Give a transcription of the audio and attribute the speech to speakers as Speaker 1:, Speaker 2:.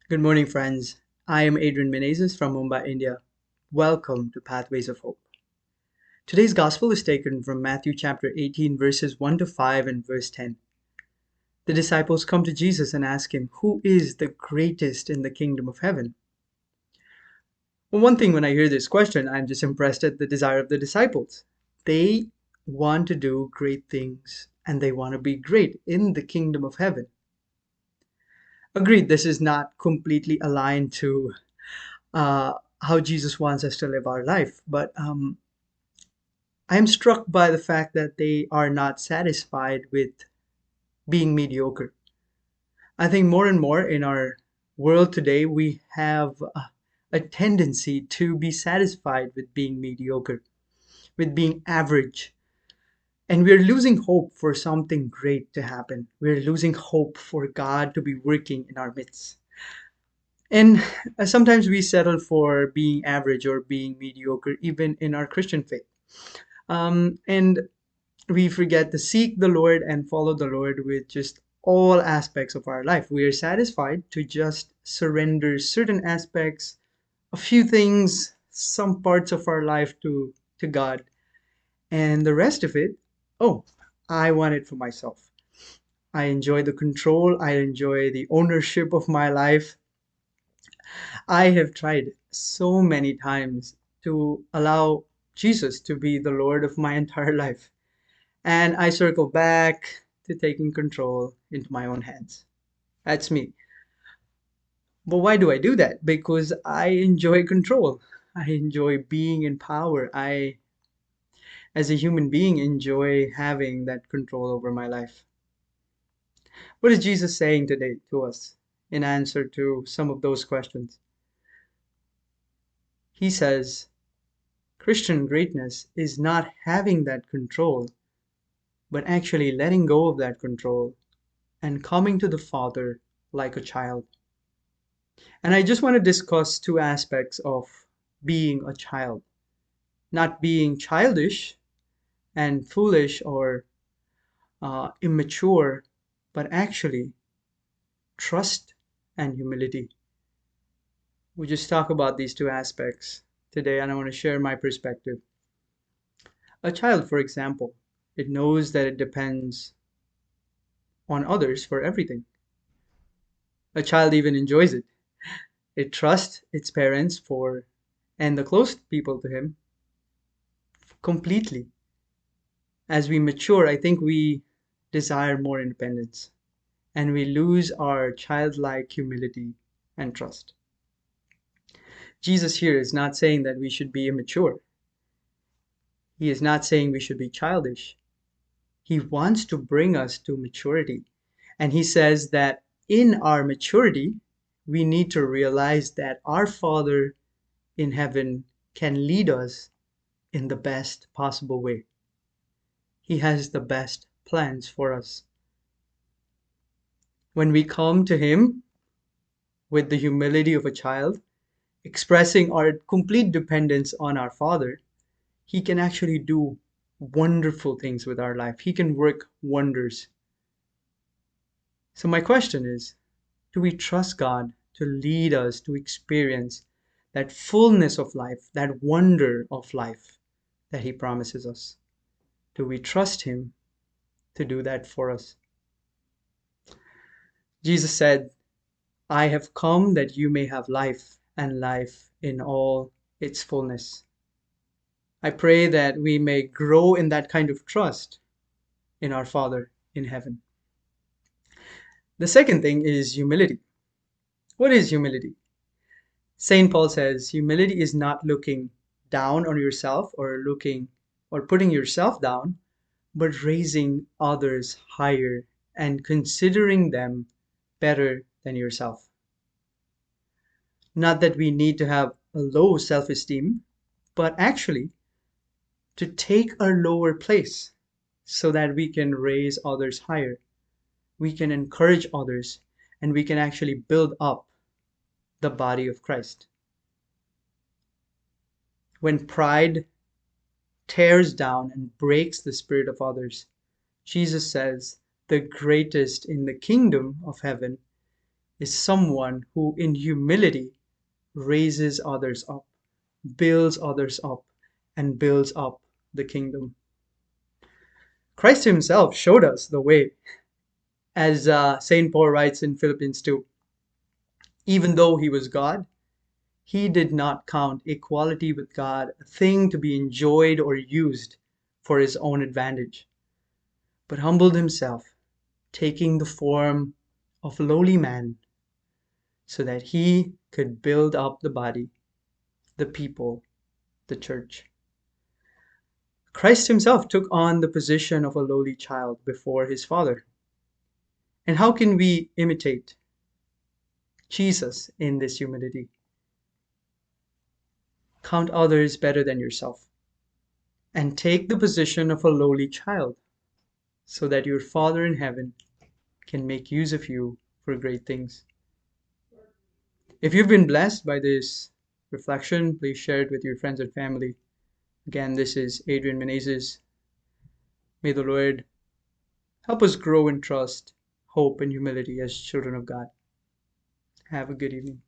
Speaker 1: Good morning, friends. I am Adrian Menezes from Mumbai, India. Welcome to Pathways of Hope. Today's gospel is taken from Matthew chapter 18, verses 1 to 5 and verse 10. The disciples come to Jesus and ask him, "Who is the greatest in the kingdom of heaven?" Well, one thing when I hear this question, I'm just impressed at the desire of the disciples. They want to do great things and they want to be great in the kingdom of heaven. Agreed, this is not completely aligned to uh, how Jesus wants us to live our life. But I am struck by the fact that they are not satisfied with being mediocre. I think more and more in our world today, we have a tendency to be satisfied with being mediocre, with being average. And we're losing hope for something great to happen. We're losing hope for God to be working in our midst. And sometimes we settle for being average or being mediocre, even in our Christian faith. And we forget to seek the Lord and follow the Lord with just all aspects of our life. We are satisfied to just surrender certain aspects, a few things, some parts of our life to God, and the rest of it, oh, I want it for myself. I enjoy the control, I enjoy the ownership of my life. I have tried so many times to allow Jesus to be the Lord of my entire life. And I circle back to taking control into my own hands. That's me. But why do I do that? Because I enjoy control. I enjoy being in power. I, as a human being, enjoy having that control over my life. What is Jesus saying today to us in answer to some of those questions? He says, Christian greatness is not having that control, but actually letting go of that control and coming to the Father like a child. And I just want to discuss two aspects of being a child. Not being childish and foolish or immature, but actually trust and humility. We just talk about these two aspects today, and I want to share my perspective. A child, for example, it knows that it depends on others for everything. A child even enjoys it. It trusts its parents for and the close people to him completely. As we mature, I think we desire more independence and we lose our childlike humility and trust. Jesus here is not saying that we should be immature. He is not saying we should be childish. He wants to bring us to maturity. And he says that in our maturity, we need to realize that our Father in heaven can lead us in the best possible way. He has the best plans for us. When we come to Him with the humility of a child, expressing our complete dependence on our Father, He can actually do wonderful things with our life. He can work wonders. So, my question is, do we trust God to lead us to experience that fullness of life, that wonder of life that He promises us? Do we trust Him to do that for us? Jesus said, I have come that you may have life and life in all its fullness. I pray that we may grow in that kind of trust in our Father in heaven. The second thing is humility. What is humility? St. Paul says humility is not looking down on yourself or looking or putting yourself down, but raising others higher and considering them better than yourself. Not that we need to have a low self-esteem, but actually to take a lower place so that we can raise others higher. We can encourage others and we can actually build up the body of Christ. When pride tears down and breaks the spirit of others, Jesus says the greatest in the kingdom of heaven is someone who, in humility, raises others up, builds others up, and builds up the kingdom. Christ himself showed us the way. As St. Paul writes in Philippians 2, even though he was God, he did not count equality with God a thing to be enjoyed or used for his own advantage, but humbled himself, taking the form of lowly man, so that he could build up the body, the people, the church. Christ himself took on the position of a lowly child before his Father. And how can we imitate Jesus in this humility? Count others better than yourself, and take the position of a lowly child, so that your Father in heaven can make use of you for great things. If you've been blessed by this reflection, please share it with your friends and family. Again, this is Adrian Menezes. May the Lord help us grow in trust, hope, and humility as children of God. Have a good evening.